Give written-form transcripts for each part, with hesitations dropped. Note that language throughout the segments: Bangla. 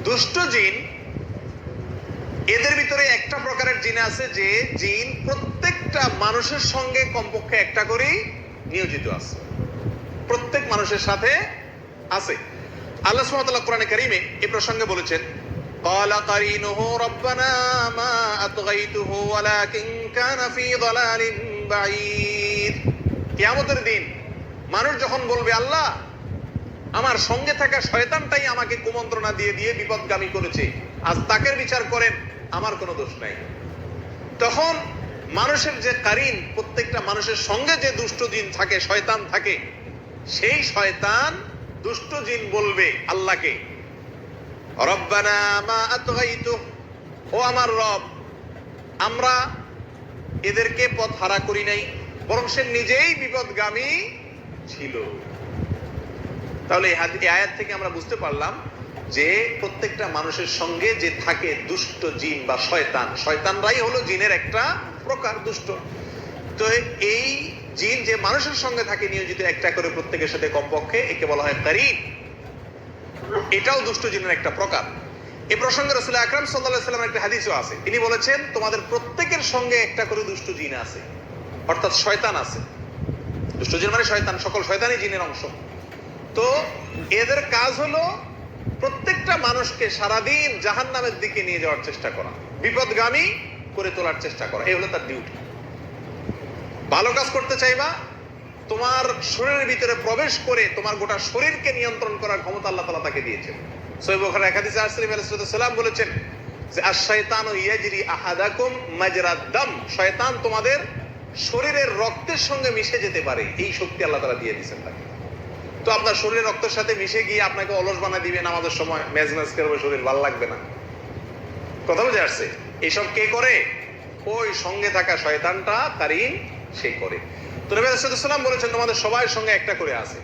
দুষ্ট জিন, এদের ভিতরে একটা প্রকারের জিন আছে যে জিন প্রত্যেকটা মানুষের সঙ্গে কমপক্ষে একটা করেই নিয়োজিত আছে, প্রত্যেক মানুষের সাথে আছে। আল্লাহ সুবহানাহু ওয়া তাআলা কোরআনে কারীমে এই প্রসঙ্গে বলেছেন, ক্বালা কারিনুহু রাব্বানা মা আতগাইতুহু ওয়ালাকিন কানা ফি যালালিন বাঈদ। কিয়ামতের দিন মানুষ যখন বলবে, আল্লাহ আমার সঙ্গে থাকা শয়তানটাই আমাকে কুমন্ত্রণা দিয়ে দিয়ে বিপদগামী করেছে, আজ তাকে বিচার করেন, আমার কোনো দোষ নাই। তখন মানুষের যে কারিন, প্রত্যেকটা মানুষের সঙ্গে যে দুষ্ট জিন থাকে, শয়তান থাকে, সেই শয়তান দুষ্ট জিন বলবে আল্লাহকে, রব্বানা মা আতগাইতু, ও আমার রব, আমরা এদেরকে পথ হারা করি নাই, বরং সে নিজেই বিপদগামী ছিল। তাহলে এই আয়াত থেকে আমরা বুঝতে পারলাম যে প্রত্যেকটা মানুষের সঙ্গে যে থাকে দুষ্ট জিন বা শয়তান, শয়তানরাই হলো জিনের একটা প্রকার, দুষ্ট। তো এই জিন যে মানুষের সঙ্গে থাকে নিয়োজিত একটা করে প্রত্যেকের সাথে কমপক্ষে, একে বলা হয় কারিন। এটাও দুষ্ট জিনের একটা প্রকার। এই প্রসঙ্গে রাসূল আকরাম সাল্লাল্লাহু আলাইহি ওয়াসাল্লামের একটা হাদিসও আছে। তিনি বলেছেন, তোমাদের প্রত্যেকের সঙ্গে একটা করে দুষ্ট জিন আছে, অর্থাৎ শয়তান আছে। দুষ্ট জিন মানে শয়তান, সকল শয়তানই জিনের অংশ। তো এদের কাজ হলো প্রত্যেকটা মানুষকে সারাদিন জাহান্নামের দিকে নিয়ে যাওয়ার চেষ্টা করা, বিপদগামী করে তোলার চেষ্টা করা, এই হলো তার ডিউটি। ভালো কাজ করতে চাইবা, তোমার শরীরের ভিতরে প্রবেশ করে তোমার গোটা শরীরকে নিয়ন্ত্রণ করার ক্ষমতা আল্লাহ তাআলা তাকে দিয়েছেন। সহিহ বুখারীর এক হাদিসে রাসূল সাল্লাল্লাহু আলাইহি ওয়াসাল্লাম বলেছেন যে আশ-শাইতানু ইয়াজরি আহাদাকুম মাজরাদ দাম, শয়তান তোমাদের শরীরের রক্তের সঙ্গে মিশে যেতে পারে, এই শক্তি আল্লাহ তাআলা দিয়ে দিয়েছেন তাকে। তো আপনার শরীরের রক্তের সাথে মিশে গিয়ে আপনাকে অলস বানায় দিবে, নামাজের সময় ম্যাজ করবে, শরীর ভালো লাগবে না। কথা বুঝে আসছে? এইসব কে করে? ওই সঙ্গে থাকা শয়তানটা, কারিন, সে করে। তো নবী সাল্লাল্লাহু আলাইহি ওয়াসাল্লাম বলেছেন তোমাদের সবার সঙ্গে একটা করে আছে।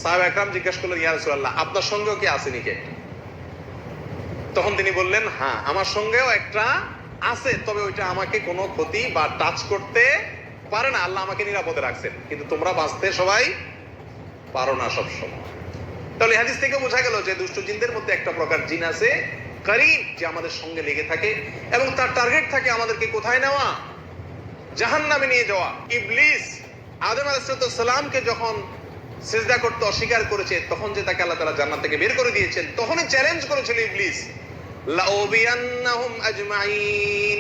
সাহাবা একরাম জিজ্ঞাসা করলেন, ইয়া রাসূলুল্লাহ, আপনার সঙ্গেও কি আছে নাকি একটা? তখন তিনি বললেন, হ্যাঁ আমার সঙ্গেও একটা আছে, তবে ওইটা আমাকে কোনো ক্ষতি বা টাচ করতে পারে না, আল্লাহ আমাকে নিরাপদে রাখছেন, কিন্তু তোমরা বাঁচতে সবাই পারো না সব সময়। তাহলে হাদিস থেকে বোঝা গেল যে দুষ্ট জিনদের মধ্যে একটা প্রকার জিন আছে কারিন, যে আমাদের সঙ্গে লেগে থাকে এবং তার টার্গেট থাকে আমাদেরকে কোথায় নেওয়া? জাহান্নামে নিয়ে যাওয়া। ইবলিস আদম আলাইহিস সালামকে যখন সিজদা করতে অস্বীকার করেছে, তখন যে তাকে আল্লাহ তাআলা জান্নাত থেকে বের করে দিয়েছেন, তখনই চ্যালেঞ্জ করেছিল ইবলিস, লাউবিয়ান্নাহুম আজমাইন,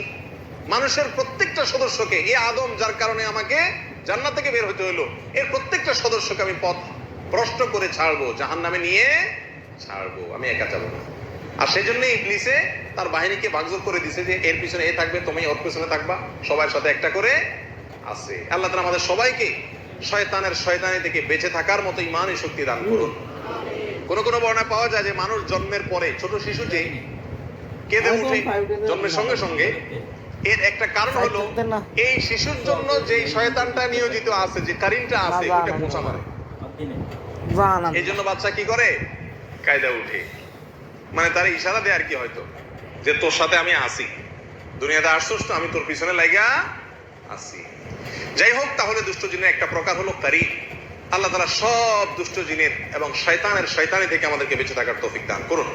মানুষের প্রত্যেকটা সদস্যকে, এই আদম যার কারণে আমাকে জান্নাত থেকে বের হতে হলো, এর প্রত্যেকটা সদস্যকে আমি পথ ভ্রষ্ট করে ছাড়বো, জাহান্নামে নিয়ে ছাড়বো, আমি একা যাবো না। আর সেই জন্য ইবলিসে তার বাহিনীকে ভাগযোগ করে দিছে যে এর পিছনে এ থাকবে, তুমি ওর পিছনে থাকবা, সবার সাথে একটা করে আছে। আল্লাহ তাআলা আমাদের সবাইকে শয়তানের শয়তানি থেকে বেঁচে থাকার মতো ঈমানি শক্তি দান করুন। কোন কোন বর্ণনা পাওয়া যায় যে মানুষ জন্মের পরে, ছোট শিশু যে কেঁদে উঠে জন্মের সঙ্গে সঙ্গে, এর একটা কারণ হলো এই শিশুর জন্য যে শয়তানটা নিয়োজিত আছে, যে কারিনটা আছে, ওটা মোছা মারে। এই জন্য বাচ্চা কি করে? কায়দা উঠে, মানে তার ইশারা দেয় আর কি, হয়তো যে তোর সাথে আমি আসি, দুনিয়াতে আসছিস তো, আমি তোর পিছনে লাগা আসি। যাই হোক, তাহলে দুষ্ট জিনের একটা প্রকার হলো কারিন। আল্লাহ তাআলা সব দুষ্ট জিনের এবং শয়তানের শয়তানি থেকে আমাদেরকে বেঁচে থাকার তৌফিক দান করুন।